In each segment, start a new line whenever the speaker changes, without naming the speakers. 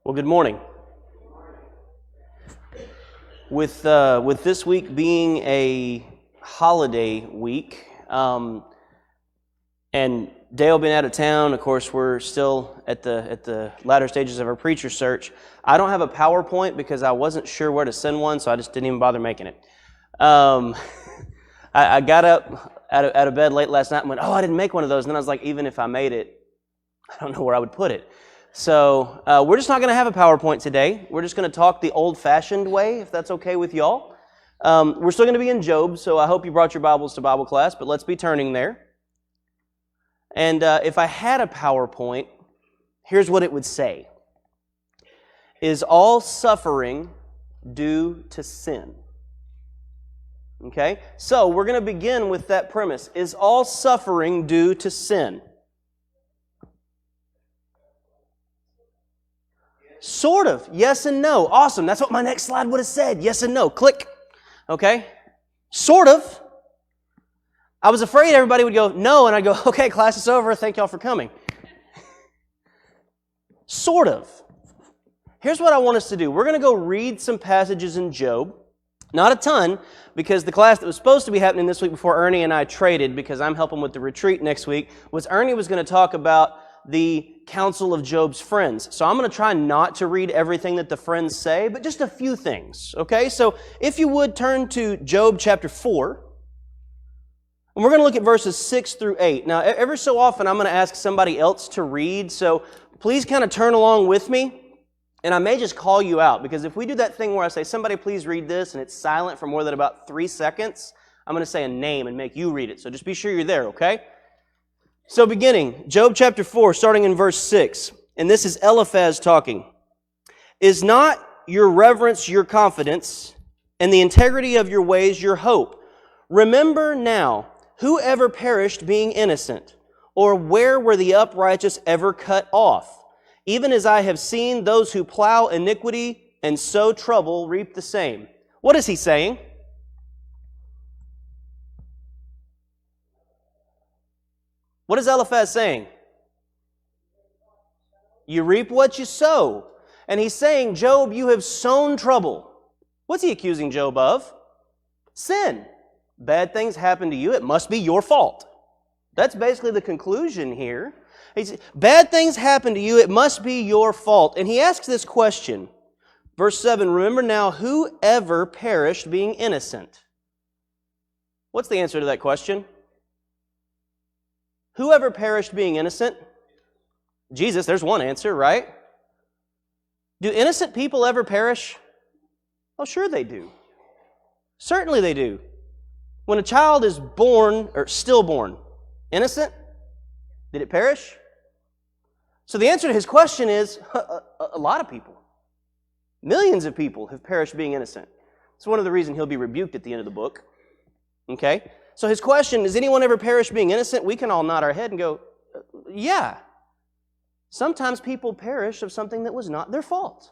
Well, good morning. With this week being a holiday week, and Dale being out of town, of course, we're still at the latter stages of our preacher search. I don't have a PowerPoint because I wasn't sure where to send one, so I just didn't even bother making it. I got up out of bed late last night and went, I didn't make one of those. And then I was like, even if I made it, I don't know where I would put it. So we're just not going to have a PowerPoint today. We're just going to talk the old-fashioned way, if that's okay with y'all. We're still going to be in Job, so I hope you brought your Bibles to Bible class, but let's be turning there. And if I had a PowerPoint, here's what it would say. Is all suffering due to sin? Okay? So we're going to begin with that premise. Is all suffering due to sin? Sort of. Yes and no. Awesome. That's what my next slide would have said. Yes and no. Click. Okay? Sort of. I was afraid everybody would go, no, and I'd go, okay, class is over. Thank y'all for coming. Sort of. Here's what I want us to do. We're going to go read some passages in Job. Not a ton, because the class that was supposed to be happening this week before Ernie and I traded, because I'm helping with the retreat next week, was Ernie was going to talk about the counsel of Job's friends. So I'm going to try not to read everything that the friends say, but just a few things, okay? So if you would, turn to Job chapter 4, and we're going to look at verses 6 through 8. Now, every so often, I'm going to ask somebody else to read, so please kind of turn along with me, and I may just call you out, because if we do that thing where I say, somebody please read this, and it's silent for more than about 3 seconds, I'm going to say a name and make you read it. So just be sure you're there, okay? So beginning, Job chapter 4, starting in verse 6, and this is Eliphaz talking. Is not your reverence your confidence, and the integrity of your ways your hope? Remember now, who ever perished being innocent? Or where were the uprighteous ever cut off? Even as I have seen those who plow iniquity and sow trouble reap the same. What is he saying? What is Eliphaz saying? You reap what you sow. And he's saying, Job, you have sown trouble. What's he accusing Job of? Sin. Bad things happen to you. It must be your fault. That's basically the conclusion here. Bad things happen to you. It must be your fault. And he asks this question. Verse 7, remember now, who ever perished being innocent? What's the answer to that question? Whoever perished being innocent? Jesus, there's one answer, right? Do innocent people ever perish? Oh, sure they do. Certainly they do. When a child is born, or stillborn, innocent, did it perish? So the answer to his question is, a lot of people. Millions of people have perished being innocent. It's one of the reasons he'll be rebuked at the end of the book. Okay? So his question, does anyone ever perish being innocent? We can all nod our head and go, yeah. Sometimes people perish of something that was not their fault.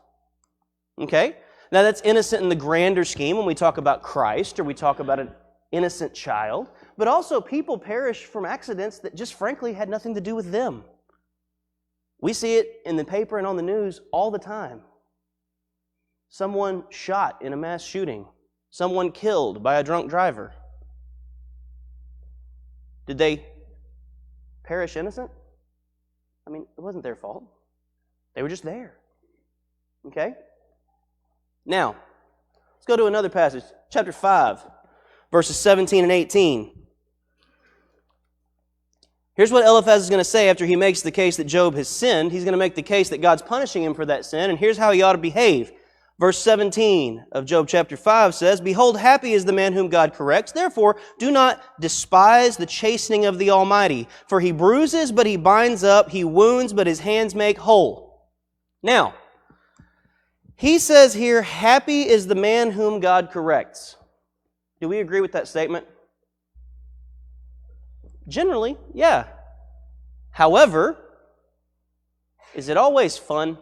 Okay? Now that's innocent in the grander scheme when we talk about Christ or we talk about an innocent child. But also people perish from accidents that just frankly had nothing to do with them. We see it in the paper and on the news all the time. Someone shot in a mass shooting. Someone killed by a drunk driver. Did they perish innocent? I mean, it wasn't their fault. They were just there. Okay? Now, let's go to another passage. Chapter 5, verses 17 and 18. Here's what Eliphaz is going to say after he makes the case that Job has sinned. He's going to make the case that God's punishing him for that sin, and here's how he ought to behave. Verse 17 of Job chapter 5 says, Behold, happy is the man whom God corrects. Therefore, do not despise the chastening of the Almighty. For he bruises, but he binds up. He wounds, but his hands make whole. Now, he says here, happy is the man whom God corrects. Do we agree with that statement? Generally, yeah. However, is it always fun?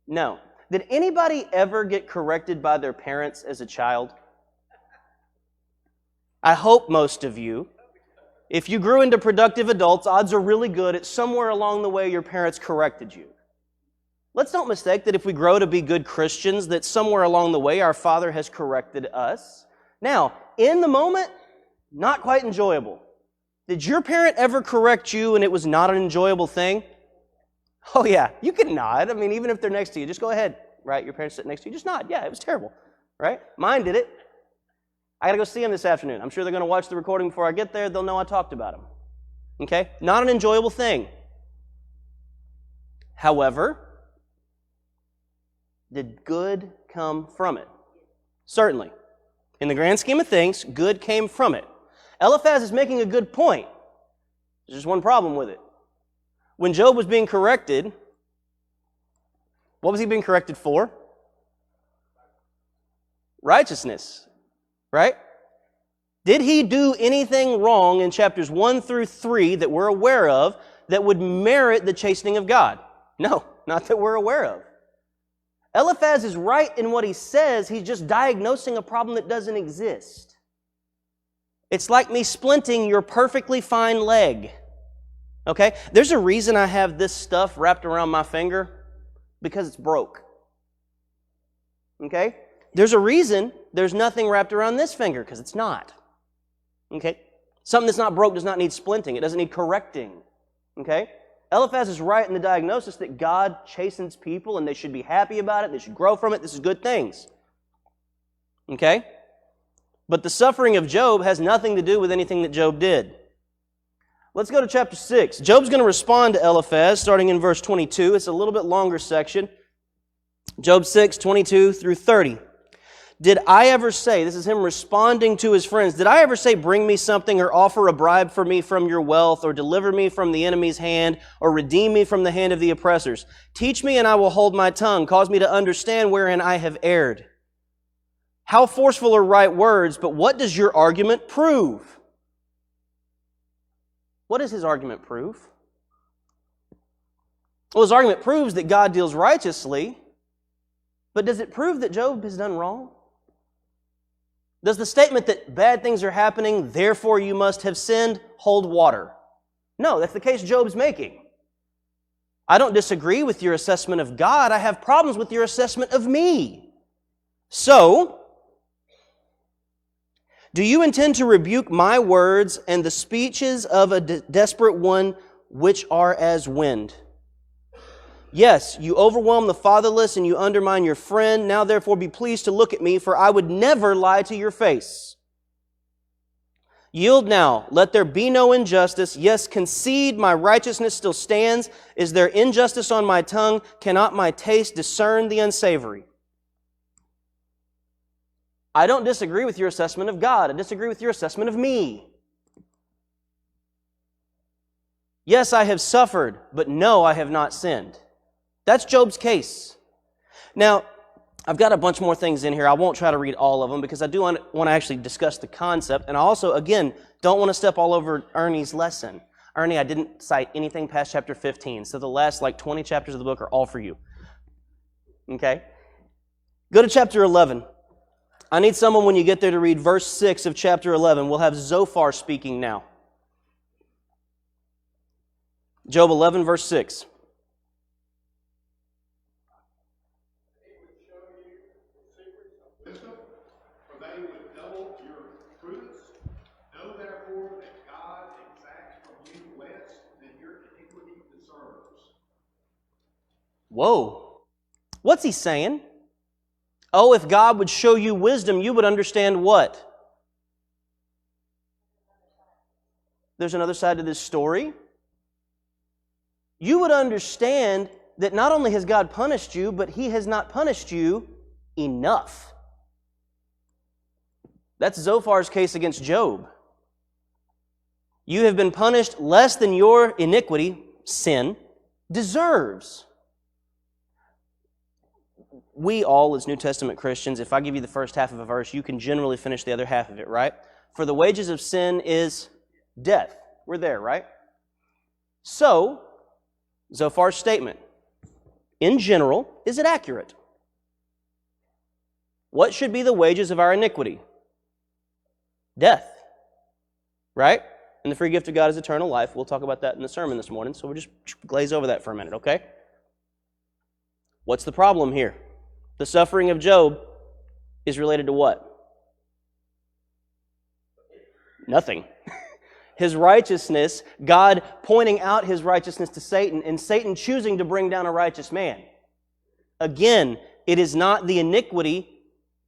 No. Did anybody ever get corrected by their parents as a child? I hope most of you. If you grew into productive adults, odds are really good at somewhere along the way your parents corrected you. Let's don't mistake that if we grow to be good Christians, that somewhere along the way our Father has corrected us. Now, in the moment, not quite enjoyable. Did your parent ever correct you and it was not an enjoyable thing? Oh yeah, you can nod. I mean, even if they're next to you, just go ahead, right? Your parents sit next to you, just nod. Yeah, it was terrible, right? Mine did it. I got to go see them this afternoon. I'm sure they're going to watch the recording before I get there. They'll know I talked about them. Okay? Not an enjoyable thing. However, did good come from it? Certainly. In the grand scheme of things, good came from it. Eliphaz is making a good point. There's just one problem with it. When Job was being corrected, what was he being corrected for? Righteousness, right? Did he do anything wrong in chapters 1 through 3 that we're aware of that would merit the chastening of God? No, not that we're aware of. Eliphaz is right in what he says. He's just diagnosing a problem that doesn't exist. It's like me splinting your perfectly fine leg. Okay? There's a reason I have this stuff wrapped around my finger, because it's broke. Okay? There's a reason there's nothing wrapped around this finger, because it's not. Okay? Something that's not broke does not need splinting. It doesn't need correcting. Okay? Eliphaz is right in the diagnosis that God chastens people and they should be happy about it. They should grow from it. This is good things. Okay? But the suffering of Job has nothing to do with anything that Job did. Let's go to chapter 6. Job's going to respond to Eliphaz starting in verse 22. It's a little bit longer section. Job 6, 22 through 30. Did I ever say, this is him responding to his friends, did I ever say, bring me something or offer a bribe for me from your wealth or deliver me from the enemy's hand or redeem me from the hand of the oppressors? Teach me and I will hold my tongue. Cause me to understand wherein I have erred. How forceful are right words, but what does your argument prove? What does his argument prove? Well, his argument proves that God deals righteously, but does it prove that Job has done wrong? Does the statement that bad things are happening, therefore you must have sinned, hold water? No, that's the case Job's making. I don't disagree with your assessment of God. I have problems with your assessment of me. So, do you intend to rebuke my words and the speeches of a desperate one which are as wind? Yes, you overwhelm the fatherless and you undermine your friend. Now therefore be pleased to look at me, for I would never lie to your face. Yield now, let there be no injustice. Yes, concede, my righteousness still stands. Is there injustice on my tongue? Cannot my taste discern the unsavory? I don't disagree with your assessment of God. I disagree with your assessment of me. Yes, I have suffered, but no, I have not sinned. That's Job's case. Now, I've got a bunch more things in here. I won't try to read all of them because I do want to actually discuss the concept. And I also, again, don't want to step all over Ernie's lesson. Ernie, I didn't cite anything past chapter 15. So the last 20 chapters of the book are all for you. Okay? Go to chapter 11. I need someone when you get there to read verse 6 of chapter 11. We'll have Zophar speaking now. Job 11, verse 6. Whoa. What's he saying? Oh, if God would show you wisdom, you would understand what? There's another side to this story. You would understand that not only has God punished you, but He has not punished you enough. That's Zophar's case against Job. You have been punished less than your iniquity, sin, deserves. We all, as New Testament Christians, if I give you the first half of a verse, you can generally finish the other half of it, right? For the wages of sin is death. We're there, right? So, Zophar's statement, in general, is it accurate? What should be the wages of our iniquity? Death. Right? And the free gift of God is eternal life. We'll talk about that in the sermon this morning, so we'll just glaze over that for a minute, okay? What's the problem here? The suffering of Job is related to what? Nothing. His righteousness, God pointing out His righteousness to Satan, and Satan choosing to bring down a righteous man. Again, it is not the iniquity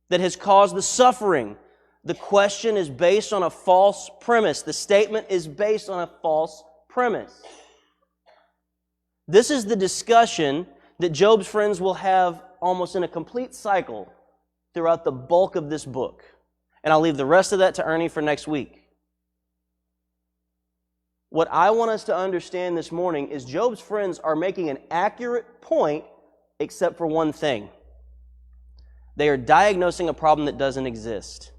that has caused the suffering. The question is based on a false premise. The statement is based on a false premise. This is the discussion that Job's friends will have almost in a complete cycle throughout the bulk of this book. And I'll leave the rest of that to Ernie for next week. What I want us to understand this morning is Job's friends are making an accurate point except for one thing. They are diagnosing a problem that doesn't exist.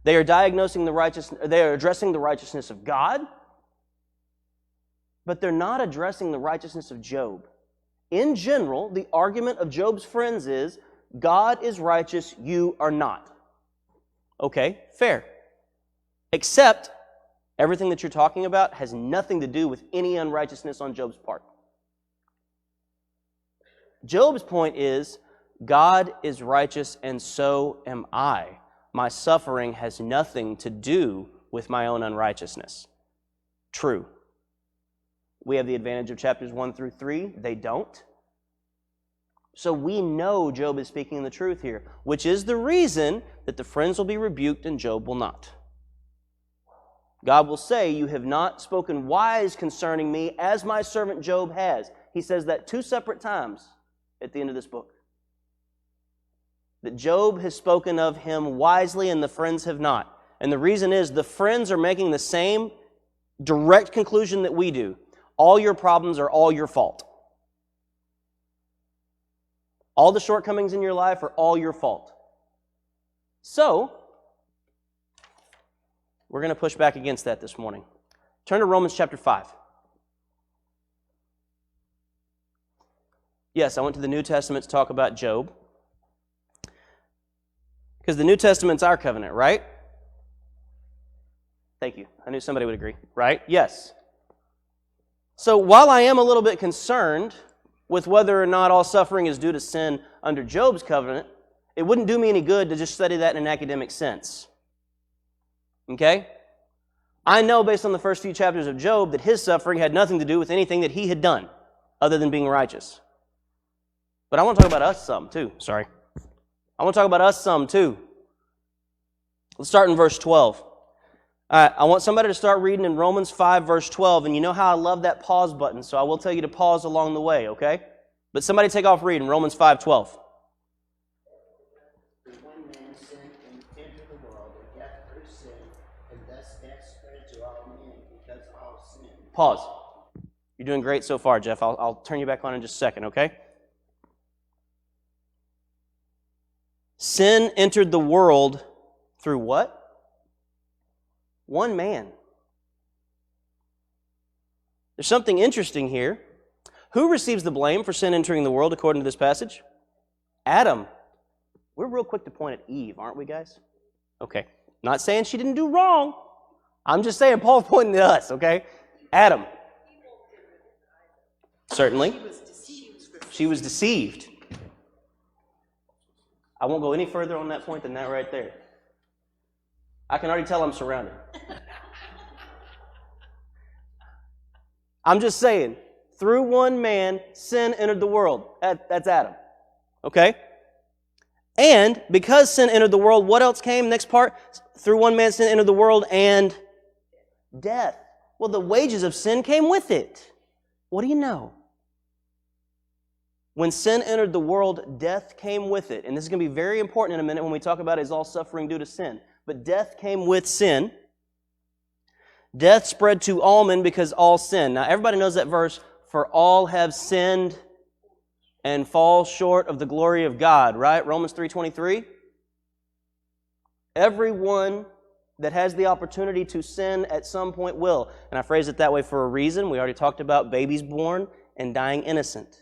They are addressing the righteousness of God, but they're not addressing the righteousness of Job. In general, the argument of Job's friends is, God is righteous, you are not. Okay, fair. Except, everything that you're talking about has nothing to do with any unrighteousness on Job's part. Job's point is, God is righteous and so am I. My suffering has nothing to do with my own unrighteousness. True. We have the advantage of chapters 1 through 3. They don't. So we know Job is speaking the truth here, which is the reason that the friends will be rebuked and Job will not. God will say, you have not spoken wise concerning me as my servant Job has. He says that 2 separate times at the end of this book. That Job has spoken of him wisely and the friends have not. And the reason is the friends are making the same direct conclusion that we do. All your problems are all your fault. All the shortcomings in your life are all your fault. So, we're going to push back against that this morning. Turn to Romans chapter 5. Yes, I went to the New Testament to talk about Job. Because the New Testament's our covenant, right? Thank you. I knew somebody would agree. Right? Yes. So while I am a little bit concerned with whether or not all suffering is due to sin under Job's covenant, it wouldn't do me any good to just study that in an academic sense. Okay? I know based on the first few chapters of Job that his suffering had nothing to do with anything that he had done other than being righteous. But I want to talk about us some too. Sorry. I want to talk about us some too. Let's start in verse 12. All right, I want somebody to start reading in Romans 5, verse 12, and you know how I love that pause button, so I will tell you to pause along the way, okay? But somebody take off reading, Romans 5, 12.
One man sinned into the world, and death through sin, and thus death spread to all men because all sin.
Pause. You're doing great so far, Jeff. I'll turn you back on in just a second, okay? Sin entered the world through what? One man. There's something interesting here. Who receives the blame for sin entering the world according to this passage? Adam. We're real quick to point at Eve, aren't we, guys? Okay. Not saying she didn't do wrong. I'm just saying Paul's pointing to us, okay? Adam. Certainly. She was deceived. I won't go any further on that point than that right there. I can already tell I'm surrounded. I'm just saying, through one man, sin entered the world. That's Adam. Okay? And because sin entered the world, what else came? Next part, through one man sin entered the world and death. Well, the wages of sin came with it. What do you know? When sin entered the world, death came with it. And this is going to be very important in a minute when we talk about is all suffering due to sin. But death came with sin. Death spread to all men because all sin. Now, everybody knows that verse, for all have sinned and fall short of the glory of God, right? Romans 3:23. Everyone that has the opportunity to sin at some point will. And I phrase it that way for a reason. We already talked about babies born and dying innocent.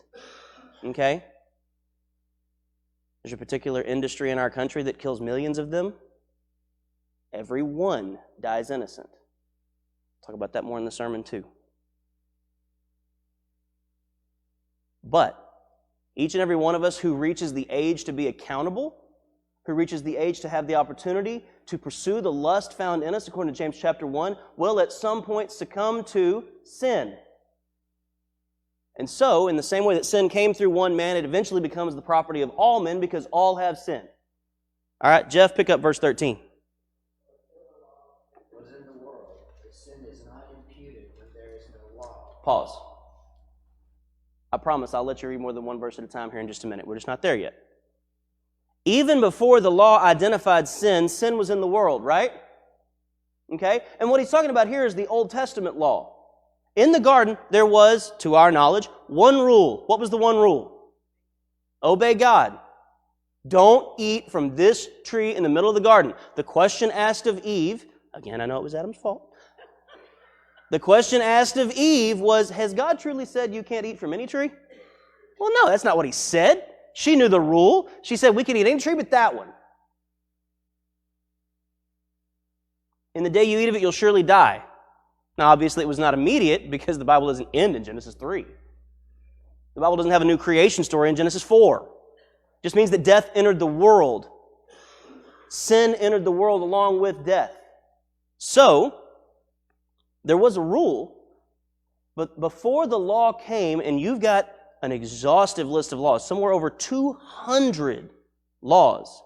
Okay? There's a particular industry in our country that kills millions of them. Everyone dies innocent. Talk about that more in the sermon too. But Each and every one of us who reaches the age to be accountable, who reaches the age to have the opportunity to pursue the lust found in us, according to James chapter 1, will at some point succumb to sin. And so, in the same way that sin came through one man, it eventually becomes the property of all men because all have sinned. All right, Jeff, pick up verse 13.
Was in the world, but sin is not imputed when there is no law.
Pause. I promise I'll let you read more than one verse at a time here in just a minute. We're just not there yet. Even before the law identified sin, sin was in the world, right? Okay? And what he's talking about here is the Old Testament law. In the garden, there was, to our knowledge, one rule. What was the one rule? Obey God. Don't eat from this tree in the middle of the garden. The question asked of Eve, again, I know it was Adam's fault. The question asked of Eve was, has God truly said you can't eat from any tree? Well, no, that's not what he said. She knew the rule. She said we can eat any tree but that one. In the day you eat of it, you'll surely die. Now, obviously, it was not immediate because the Bible doesn't end in Genesis 3. The Bible doesn't have a new creation story in Genesis 4. It just means that death entered the world. Sin entered the world along with death. So, there was a rule, but before the law came, and you've got an exhaustive list of laws, somewhere over 200 laws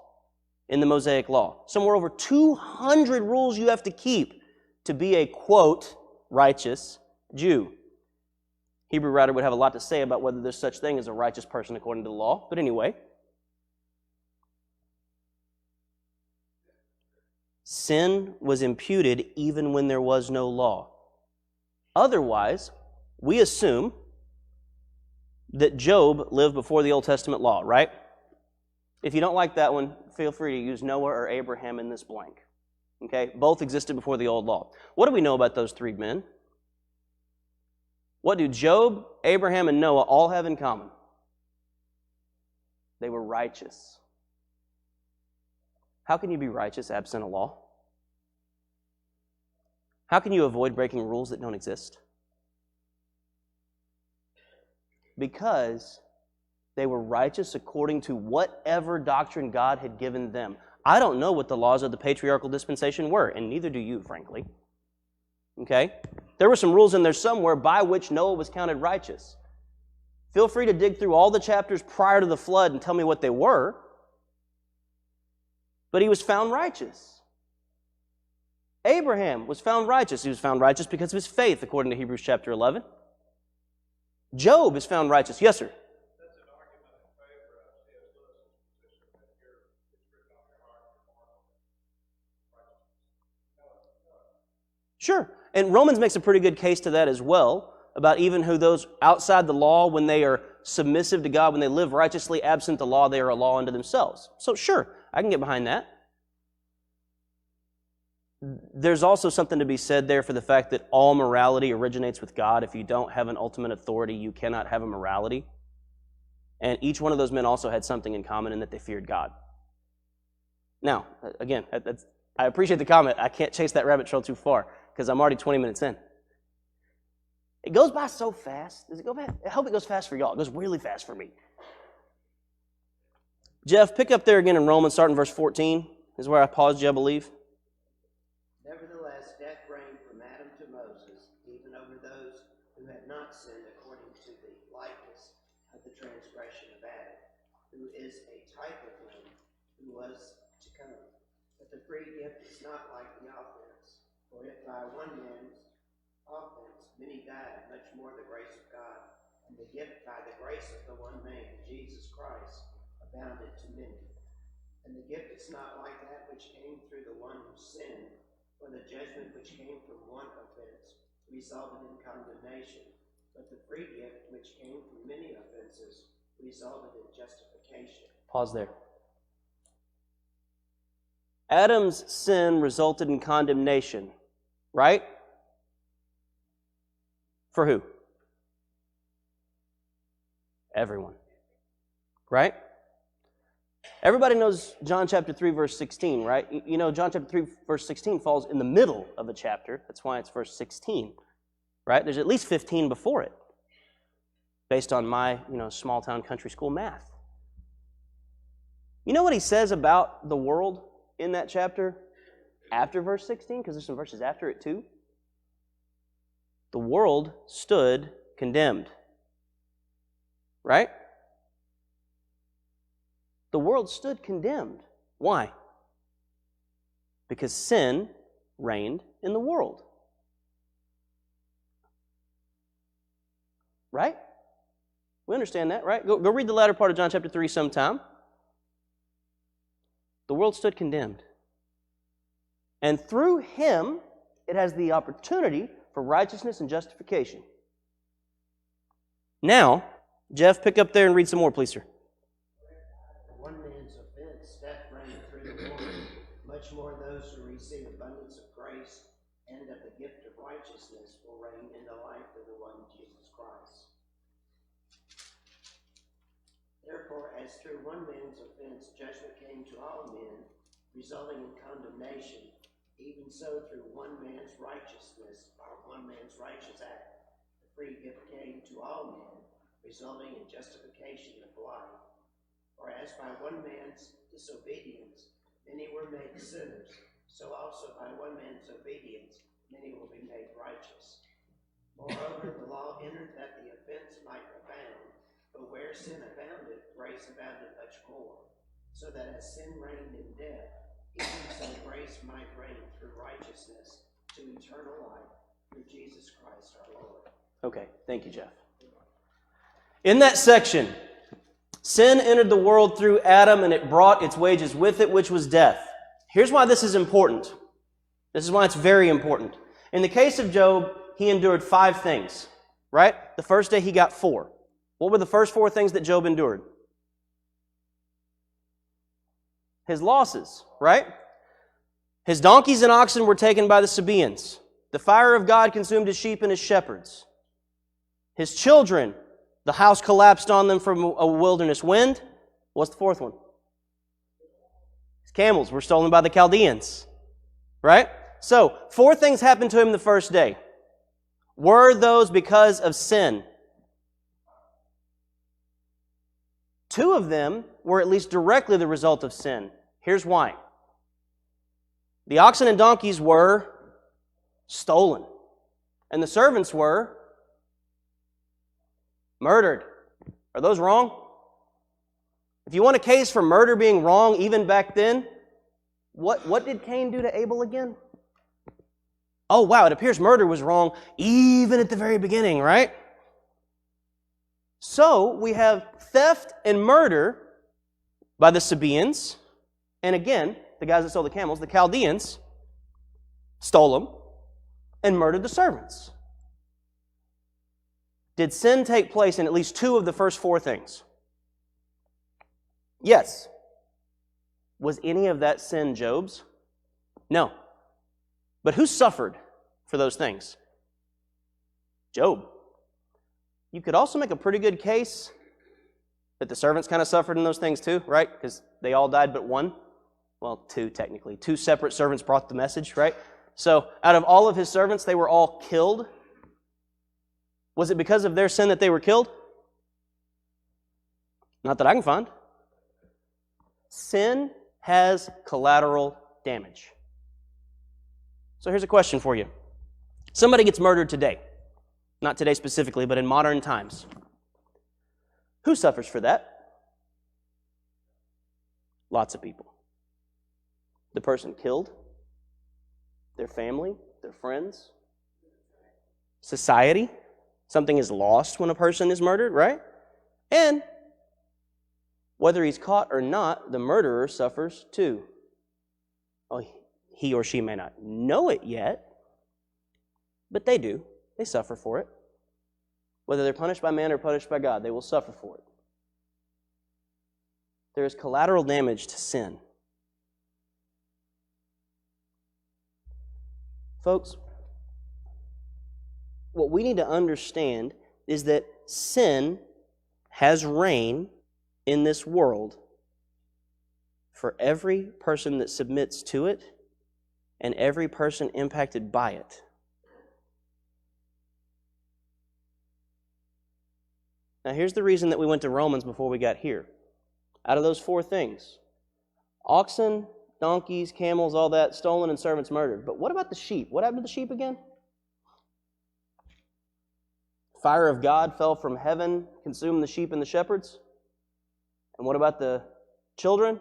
in the Mosaic Law, somewhere over 200 rules you have to keep to be a, quote, righteous Jew. Hebrew writer would have a lot to say about whether there's such thing as a righteous person according to the law, but anyway. Sin was imputed even when there was no law. Otherwise, we assume that Job lived before the Old Testament law, right? If you don't like that one, feel free to use Noah or Abraham in this blank. Okay? Both existed before the old law. What do we know about those three men? What do Job, Abraham, and Noah all have in common? They were righteous. How can you be righteous absent a law? How can you avoid breaking rules that don't exist? Because they were righteous according to whatever doctrine God had given them. I don't know what the laws of the patriarchal dispensation were, and neither do you, frankly. Okay? There were some rules in there somewhere by which Noah was counted righteous. Feel free to dig through all the chapters prior to the flood and tell me what they were. But he was found righteous. Abraham was found righteous. He was found righteous because of his faith, according to Hebrews chapter 11. Job is found righteous. Yes, sir?
That's an argument in favor of C.S. Lewis's position that it's written on your heart and righteousness.
Sure. And Romans makes a pretty good case to that as well, about even who those outside the law, when they are submissive to God, when they live righteously absent the law, they are a law unto themselves. So sure, I can get behind that. There's also something to be said there for the fact that all morality originates with God. If you don't have an ultimate authority, you cannot have a morality. And each one of those men also had something in common in that they feared God. Now, again, I appreciate the comment. I can't chase that rabbit trail too far because I'm already 20 minutes in. It goes by so fast. Does it go fast? I hope it goes fast for y'all. It goes really fast for me. Jeff, pick up there again in Romans, starting verse 14. This is where I paused you, I believe.
Nevertheless, death reigned from Adam to Moses, even over those who had not sinned according to the likeness of the transgression of Adam, who is a type of him who was to come. But the free gift is not like the offense. For if by one man's offense many died, much more the grace of God, and the gift by the grace of the one man, Jesus Christ, abounded to many. And the gift is not like that which came through the one who sinned, for the judgment which came from one offense resulted in condemnation, but the free gift which came from many offenses resulted in justification.
Pause there. Adam's sin resulted in condemnation, right? For who? Everyone. Right? Everybody knows John chapter 3, verse 16, right? You know, John chapter 3, verse 16 falls in the middle of a chapter. That's why it's verse 16, right? There's at least 15 before it. based on my, small town country school math. You know what he says about the world in that chapter after verse 16? Because there's some verses after it too. The world stood condemned. Right? The world stood condemned. Why? Because sin reigned in the world. Right? We understand that, right? Go read the latter part of John chapter 3 sometime. The world stood condemned. And through him, it has the opportunity for righteousness and justification. Now, Jeff, pick up there and read some more, please, sir.
For one man's offense, death reigned through the world, much more those who receive abundance of grace and of the gift of righteousness will reign in the life of the one Jesus Christ. Therefore, as through one man's offense judgment came to all men, resulting in condemnation, even so through one man's righteousness, or one man's righteous act, the free gift came to all men, resulting in justification of life. For as by one man's disobedience many were made sinners, so also by one man's obedience many will be made righteous. Moreover, the law entered that the offense might abound, but where sin abounded, grace abounded much more, so that as sin reigned in death, even so grace might reign through righteousness to eternal life through Jesus Christ our Lord.
Okay, thank you, Jeff. In that section, sin entered the world through Adam, and it brought its wages with it, which was death. Here's why this is important. This is why it's very important. In the case of Job, he endured 5 things, right? The first day he got 4. What were the first 4 things that Job endured? His losses, right? His donkeys and oxen were taken by the Sabaeans. The fire of God consumed his sheep and his shepherds. His children, the house collapsed on them from a wilderness wind. What's the 4th one? His camels were stolen by the Chaldeans. Right? So, 4 things happened to him the first day. Were those because of sin? 2 of them were at least directly the result of sin. Here's why. The oxen and donkeys were stolen. And the servants were murdered. Are those wrong? If you want a case for murder being wrong even back then, what did Cain do to Abel again? Oh, wow, it appears murder was wrong even at the very beginning, right? So, we have theft and murder by the Sabaeans, and again, the guys that stole the camels, the Chaldeans, stole them and murdered the servants. Did sin take place in at least 2 of the first 4 things? Yes. Was any of that sin Job's? No. But who suffered for those things? Job. You could also make a pretty good case that the servants kind of suffered in those things too, right? Because they all died but one. Well, 2 technically. 2 separate servants brought the message, right? So out of all of his servants, they were all killed. Was it because of their sin that they were killed? Not that I can find. Sin has collateral damage. So here's a question for you. Somebody gets murdered today. Not today specifically, but in modern times. Who suffers for that? Lots of people. The person killed, their family, their friends, society. Something is lost when a person is murdered, right? And whether he's caught or not, the murderer suffers too. Oh, he or she may not know it yet, but they do. They suffer for it. Whether they're punished by man or punished by God, they will suffer for it. There is collateral damage to sin. Folks, what we need to understand is that sin has reign in this world for every person that submits to it and every person impacted by it. Now here's the reason that we went to Romans before we got here. Out of those 4 things, oxen, donkeys, camels, all that, stolen and servants murdered. But what about the sheep? What happened to the sheep again? Fire of God fell from heaven, consumed the sheep and the shepherds. And what about the children?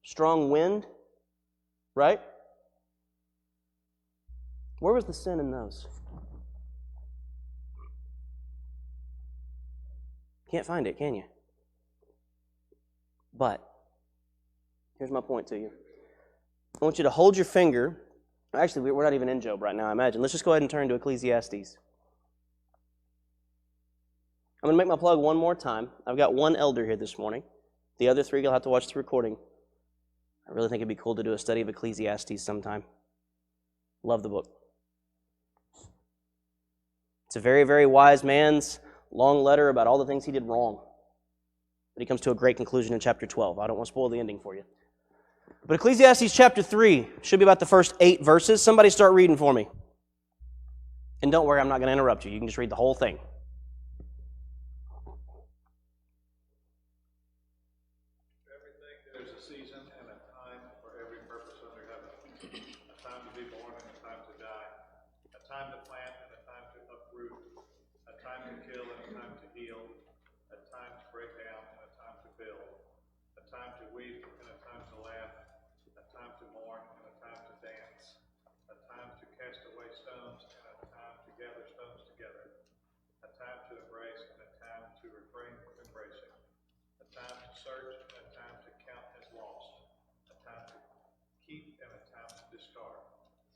Strong wind, right? Where was the sin in those? Can't find it, can you? But, here's my point to you. I want you to hold your finger. Actually, we're not even in Job right now, I imagine. Let's just go ahead and turn to Ecclesiastes. I'm going to make my plug one more time. I've got one elder here this morning. The other 3, you'll have to watch the recording. I really think it'd be cool to do a study of Ecclesiastes sometime. Love the book. It's a very, very wise man's long letter about all the things he did wrong. But he comes to a great conclusion in chapter 12. I don't want to spoil the ending for you. But Ecclesiastes chapter 3 should be about the first 8 verses. Somebody start reading for me. And don't worry, I'm not going to interrupt you. You can just read the whole thing.
Everything, there's a season and a time for every purpose under heaven. A time to be born and a time to die. A time to plant and a time to uproot. A time to kill and a time to heal. A time to break down and a time to build. A time to weep and a time to laugh. A time to mourn and a time to dance. A time to cast away stones and a time to gather stones together. A time to embrace and a time to refrain from embracing. A time to search and a time to count as lost. A time to keep and a time to discard.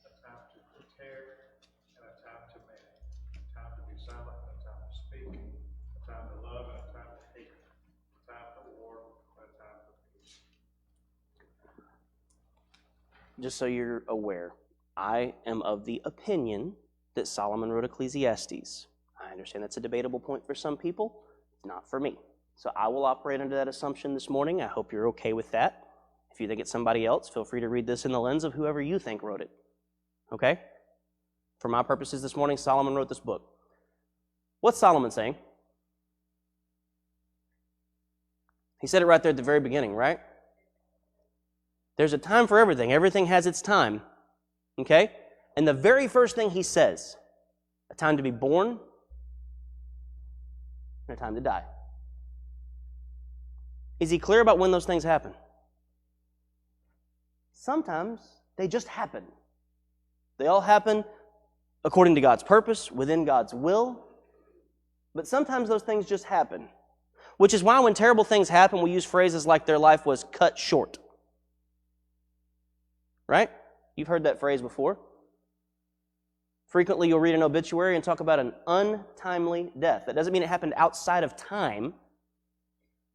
A time to tear and a time to mend. A time to be silent and a time to speak. A time to love and a time to hate. A time for war and a time for peace.
Just so you're aware, I am of the opinion that Solomon wrote Ecclesiastes. I understand that's a debatable point for some people. It's not for me. So I will operate under that assumption this morning. I hope you're okay with that. If you think it's somebody else, feel free to read this in the lens of whoever you think wrote it. Okay? For my purposes this morning, Solomon wrote this book. What's Solomon saying? He said it right there at the very beginning, right? There's a time for everything. Everything has its time. Okay? And the very first thing he says, a time to be born and a time to die. Is he clear about when those things happen? Sometimes they just happen. They all happen according to God's purpose, within God's will. But sometimes those things just happen. Which is why when terrible things happen, we use phrases like their life was cut short. Right? You've heard that phrase before. Frequently you'll read an obituary and talk about an untimely death. That doesn't mean it happened outside of time,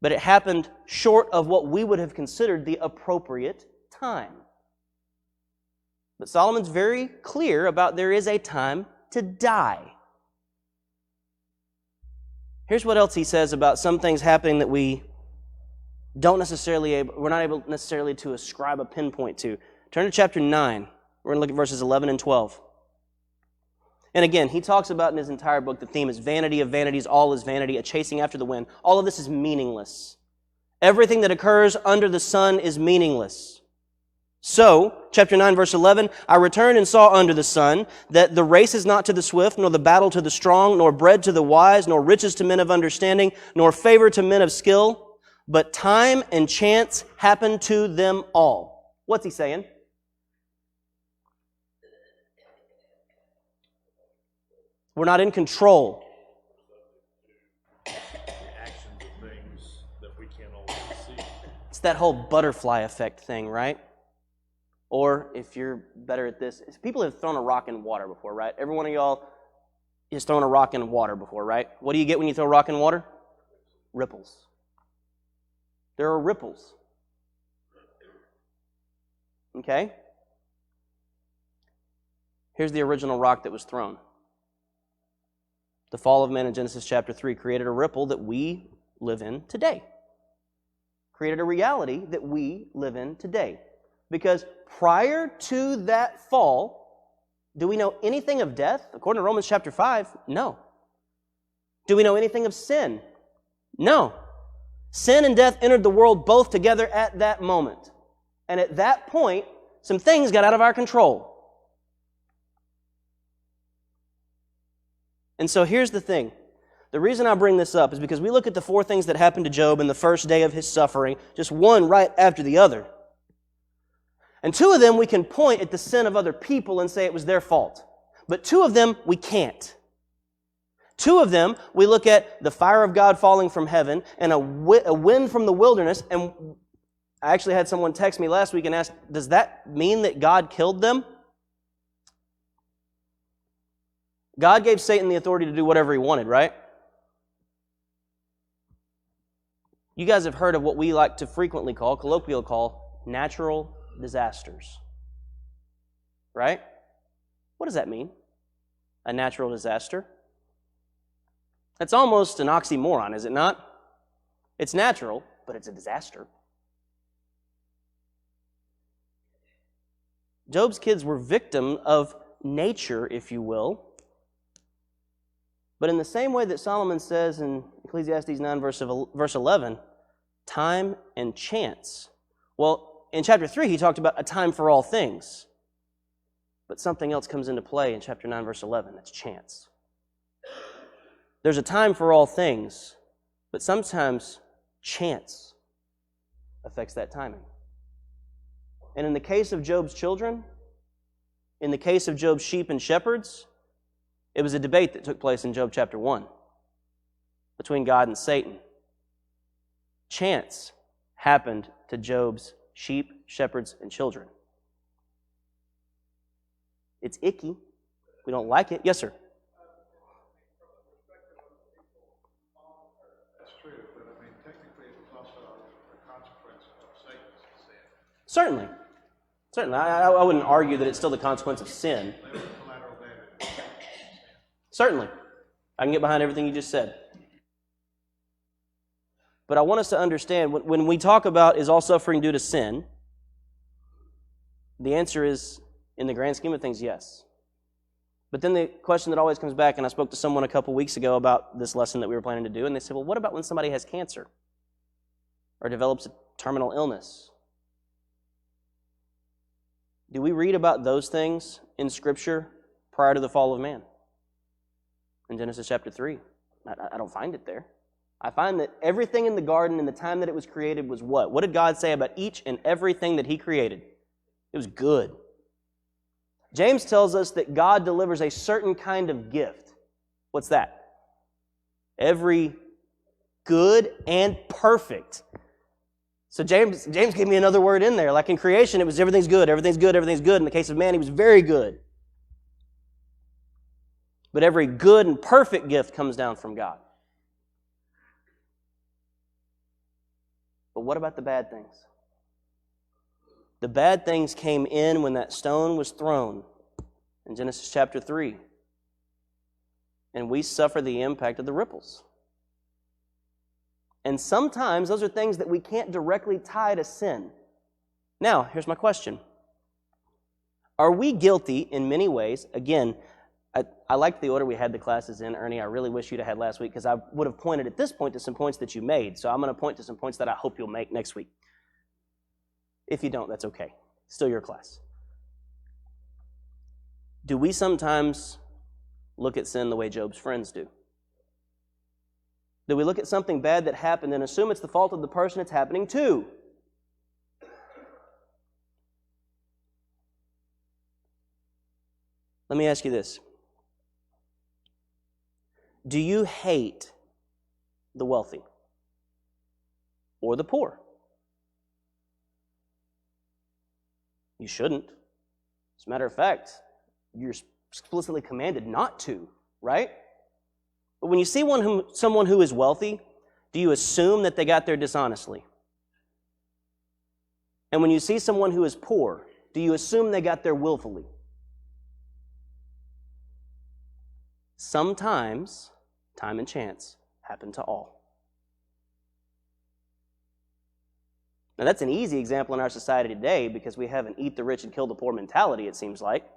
but it happened short of what we would have considered the appropriate time. But Solomon's very clear about there is a time to die. Here's what else he says about some things happening that we're not able necessarily to ascribe a pinpoint to. Turn to chapter 9. We're going to look at verses 11 and 12. And again, he talks about in his entire book, the theme is vanity of vanities, all is vanity, a chasing after the wind. All of this is meaningless. Everything that occurs under the sun is meaningless. So, chapter 9, verse 11, I returned and saw under the sun that the race is not to the swift, nor the battle to the strong, nor bread to the wise, nor riches to men of understanding, nor favor to men of skill, but time and chance happen to them all. What's he saying? We're not in control.
Actions of things that we can't always see.
It's that whole butterfly effect thing, right? Or if you're better at this, people have thrown a rock in water before, right? Every one of y'all has thrown a rock in water before, right? What do you get when you throw a rock in water? Ripples. There are ripples. Okay? Here's the original rock that was thrown. The fall of man in Genesis chapter 3 created a ripple that we live in today. Created a reality that we live in today. Because prior to that fall, do we know anything of death? According to Romans chapter 5, no. Do we know anything of sin? No. Sin and death entered the world both together at that moment. And at that point, some things got out of our control. And so here's the thing. The reason I bring this up is because we look at the 4 things that happened to Job in the first day of his suffering, just one right after the other. And 2 of them we can point at the sin of other people and say it was their fault. But 2 of them we can't. 2 of them we look at the fire of God falling from heaven and a wind from the wilderness. And I actually had someone text me last week and ask, does that mean that God killed them? God gave Satan the authority to do whatever he wanted, right? You guys have heard of what we like to frequently call, colloquially call, natural disasters. Right? What does that mean? A natural disaster? That's almost an oxymoron, is it not? It's natural, but it's a disaster. Job's kids were victim of nature, if you will. But in the same way that Solomon says in Ecclesiastes 9, verse 11, time and chance. Well, in chapter 3, he talked about a time for all things. But something else comes into play in chapter 9, verse 11. That's chance. There's a time for all things, but sometimes chance affects that timing. And in the case of Job's children, in the case of Job's sheep and shepherds, it was a debate that took place in Job chapter 1 between God and Satan. Chance happened to Job's sheep, shepherds, and children. It's icky. We don't like it. Yes, sir.
That's true, but I mean, technically it was also a consequence of Satan's sin.
Certainly. Certainly. I wouldn't argue that it's still the consequence of sin.
They were collateral damage.
Certainly. I can get behind everything you just said. But I want us to understand, when we talk about is all suffering due to sin, the answer is, in the grand scheme of things, yes. But then the question that always comes back, and I spoke to someone a couple weeks ago about this lesson that we were planning to do, and they said, well, what about when somebody has cancer or develops a terminal illness? Do we read about those things in Scripture prior to the fall of man? In Genesis chapter 3. I don't find it there. I find that everything in the garden in the time that it was created was what? What did God say about each and everything that He created? It was good. James tells us that God delivers a certain kind of gift. What's that? Every good and perfect. So James gave me another word in there. Like in creation, it was everything's good, everything's good, everything's good. In the case of man, he was very good. But every good and perfect gift comes down from God. But what about the bad things? The bad things came in when that stone was thrown in Genesis chapter 3. And we suffer the impact of the ripples. And sometimes those are things that we can't directly tie to sin. Now, here's my question. Are we guilty in many ways? Again, I liked the order we had the classes in, Ernie. I really wish you'd have had last week because I would have pointed at this point to some points that you made. So I'm going to point to some points that I hope you'll make next week. If you don't, that's okay. Still your class. Do we sometimes look at sin the way Job's friends do? Do we look at something bad that happened and assume it's the fault of the person it's happening to? Let me ask you this. Do you hate the wealthy or the poor? You shouldn't. As a matter of fact, you're explicitly commanded not to, right? But when you see someone who is wealthy, do you assume that they got there dishonestly? And when you see someone who is poor, do you assume they got there willfully? Sometimes, time and chance happen to all. Now that's an easy example in our society today because we have an eat the rich and kill the poor mentality, it seems like.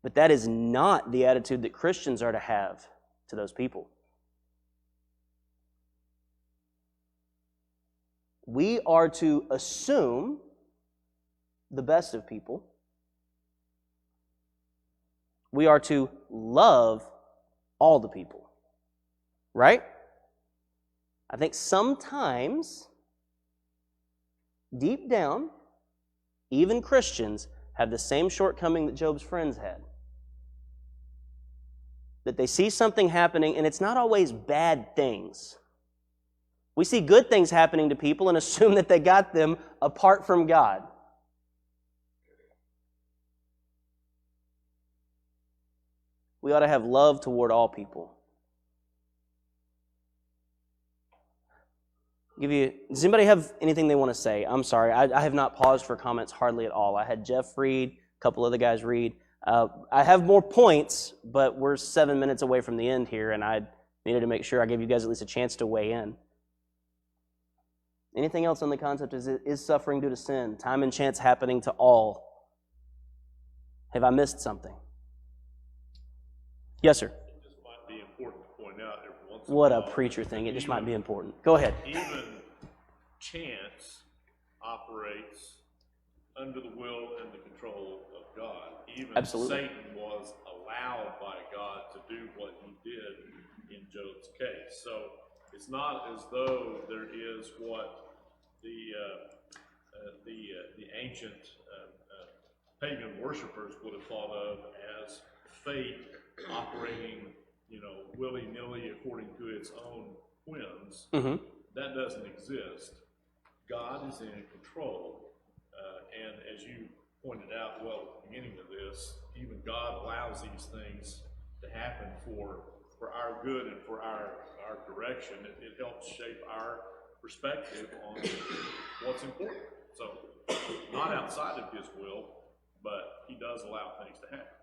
But that is not the attitude that Christians are to have to those people. We are to assume the best of people. We are to love all the people. Right? I think sometimes, deep down, even Christians have the same shortcoming that Job's friends had. That they see something happening, and it's not always bad things. We see good things happening to people and assume that they got them apart from God. We ought to have love toward all people. Does anybody have anything they want to say? I'm sorry, I have not paused for comments hardly at all. I had Jeff read, a couple other guys read. I have more points, but we're 7 minutes away from the end here, and I needed to make sure I gave you guys at least a chance to weigh in. Anything else on the concept is suffering due to sin, time and chance happening to all? Have I missed something? Yes, sir.
It just might be important to point out every once in
What
a
a
while.
preacher thing. It just might be important. Go ahead.
Even chance operates under the will and the control of God. Even
Absolutely.
Satan was allowed by God to do what he did in Job's case. So it's not as though there is what the ancient pagan worshipers would have thought of as fate operating, willy-nilly according to its own whims.
Mm-hmm.
That doesn't exist. God is in control. And as you pointed out well at the beginning of this, even God allows these things to happen for our good and for our direction. It helps shape our perspective on what's important. So, not outside of his will, but he does allow things to happen.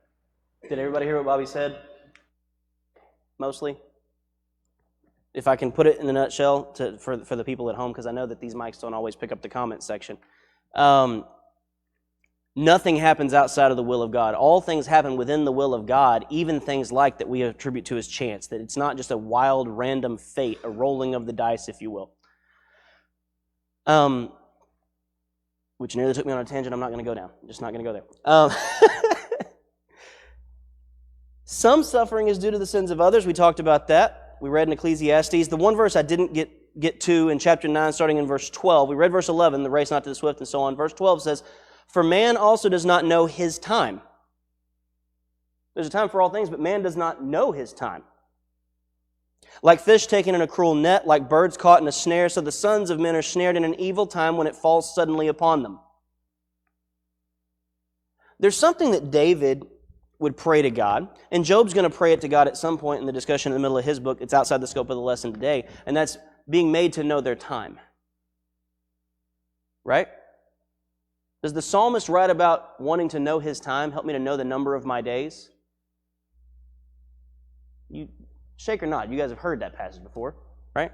Did everybody hear what Bobby said? Mostly? If I can put it in a nutshell for the people at home, because I know that these mics don't always pick up the comment section. Nothing happens outside of the will of God. All things happen within the will of God, even things like that we attribute to as chance, that it's not just a wild, random fate, a rolling of the dice, if you will. Which nearly took me on a tangent I'm not going to go down. I'm just not going to go there. Some suffering is due to the sins of others. We talked about that. We read in Ecclesiastes. The one verse I didn't get to in chapter 9, starting in verse 12. We read verse 11, the race not to the swift, and so on. Verse 12 says, "For man also does not know his time." There's a time for all things, but man does not know his time. "Like fish taken in a cruel net, like birds caught in a snare, so the sons of men are snared in an evil time when it falls suddenly upon them." There's something that David would pray to God, and Job's going to pray it to God at some point in the discussion in the middle of his book. It's outside the scope of the lesson today, and that's being made to know their time. Right? Does the psalmist write about wanting to know his time? Help me to know the number of my days? You shake or nod. You guys have heard that passage before, right?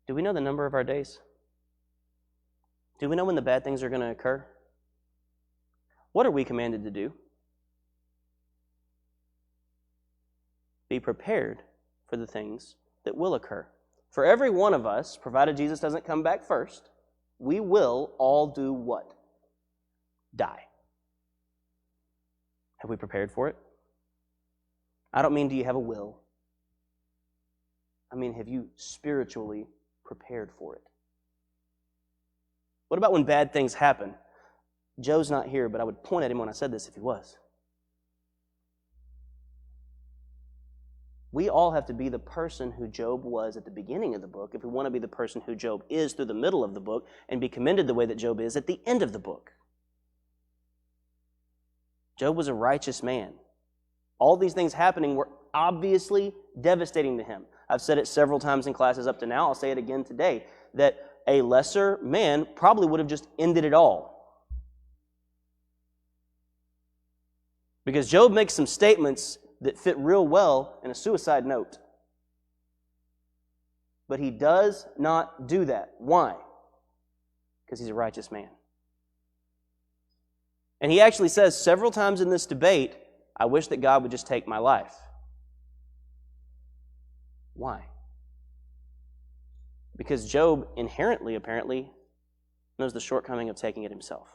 Do we know the number of our days? Do we know when the bad things are going to occur? What are we commanded to do? Be prepared for the things that will occur. For every one of us, provided Jesus doesn't come back first, we will all do what? Die. Have we prepared for it? I don't mean do you have a will. I mean, have you spiritually prepared for it? What about when bad things happen? Joe's not here, but I would point at him when I said this if he was. We all have to be the person who Job was at the beginning of the book if we want to be the person who Job is through the middle of the book and be commended the way that Job is at the end of the book. Job was a righteous man. All these things happening were obviously devastating to him. I've said it several times in classes up to now. I'll say it again today, that a lesser man probably would have just ended it all. Because Job makes some statements that fit real well in a suicide note. But he does not do that. Why? Because he's a righteous man. And he actually says several times in this debate, I wish that God would just take my life. Why? Because Job inherently, apparently, knows the shortcoming of taking it himself.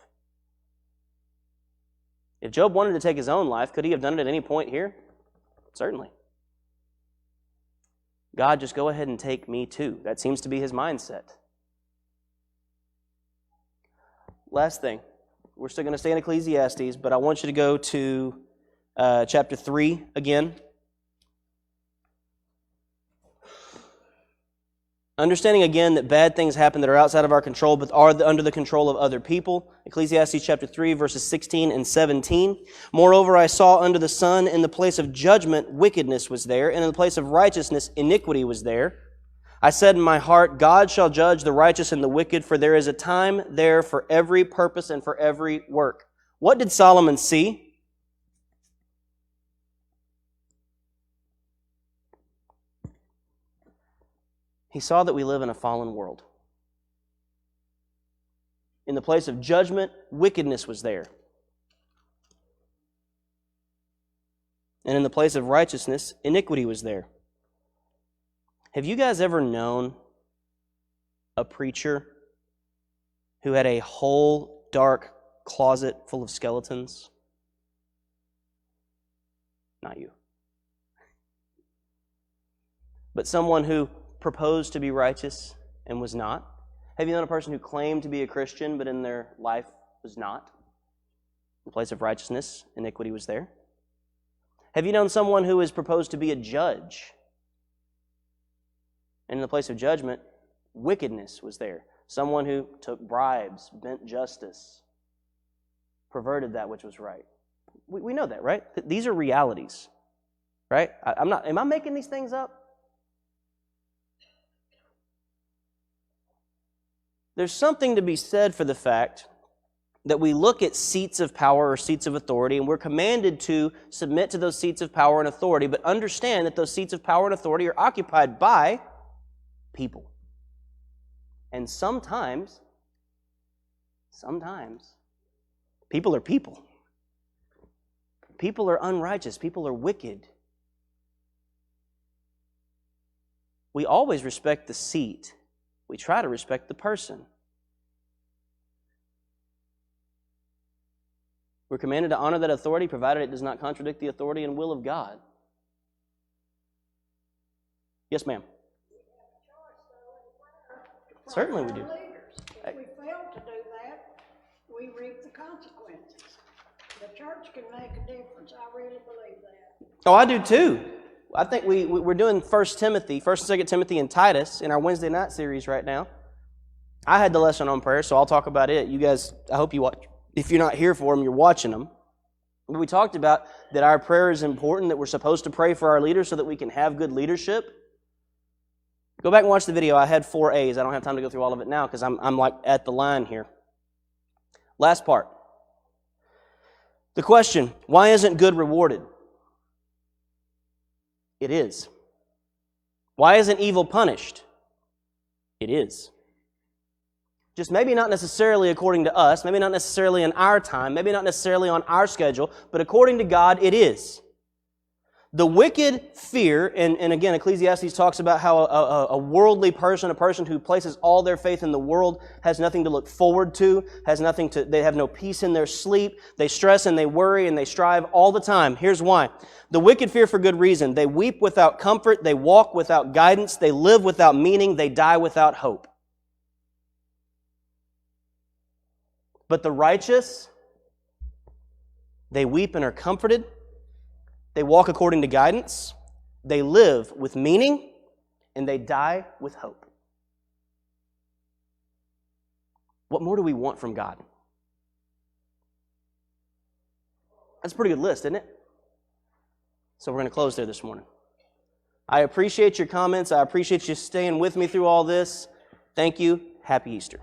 If Job wanted to take his own life, could he have done it at any point here? Certainly. God, just go ahead and take me too. That seems to be his mindset. Last thing. We're still going to stay in Ecclesiastes, but I want you to go to chapter 3 again. Understanding again that bad things happen that are outside of our control, but are under the control of other people. Ecclesiastes chapter 3, verses 16 and 17. Moreover, I saw under the sun in the place of judgment, wickedness was there, and in the place of righteousness, iniquity was there. I said in my heart, God shall judge the righteous and the wicked, for there is a time there for every purpose and for every work. What did Solomon see? He saw that we live in a fallen world. In the place of judgment, wickedness was there. And in the place of righteousness, iniquity was there. Have you guys ever known a preacher who had a whole dark closet full of skeletons? Not you. But someone who proposed to be righteous and was not? Have you known a person who claimed to be a Christian but in their life was not? In the place of righteousness, iniquity was there. Have you known someone who is proposed to be a judge and in the place of judgment, wickedness was there? Someone who took bribes, bent justice, perverted that which was right. We know that, right? These are realities, right? Am I making these things up? There's something to be said for the fact that we look at seats of power or seats of authority, and we're commanded to submit to those seats of power and authority, but understand that those seats of power and authority are occupied by people. And sometimes, people are people. People are unrighteous. People are wicked. We always respect the seat. We try to respect the person. We're commanded to honor that authority, provided it does not contradict the authority and will of God. Yes, ma'am. Certainly we do.
If we fail to do that, we reap the consequences. The church can make a difference. I really believe that.
Oh, I do too. I think we're doing 1 and 2 Timothy and Titus in our Wednesday night series right now. I had the lesson on prayer, so I'll talk about it. You guys, I hope you watch. If you're not here for them, you're watching them. But we talked about that our prayer is important, that we're supposed to pray for our leaders so that we can have good leadership. Go back and watch the video. I had 4 A's. I don't have time to go through all of it now because I'm like at the line here. Last part. The question, why isn't good rewarded? It is. Why isn't evil punished? It is. Just maybe not necessarily according to us, maybe not necessarily in our time, maybe not necessarily on our schedule, but according to God, it is. The wicked fear, and again, Ecclesiastes talks about how a worldly person, a person who places all their faith in the world, has nothing to look forward to, they have no peace in their sleep, they stress and they worry and they strive all the time. Here's why. The wicked fear for good reason. They weep without comfort, they walk without guidance, they live without meaning, they die without hope. But the righteous, they weep and are comforted. They walk according to guidance. They live with meaning. And they die with hope. What more do we want from God? That's a pretty good list, isn't it? So we're going to close there this morning. I appreciate your comments. I appreciate you staying with me through all this. Thank you. Happy Easter.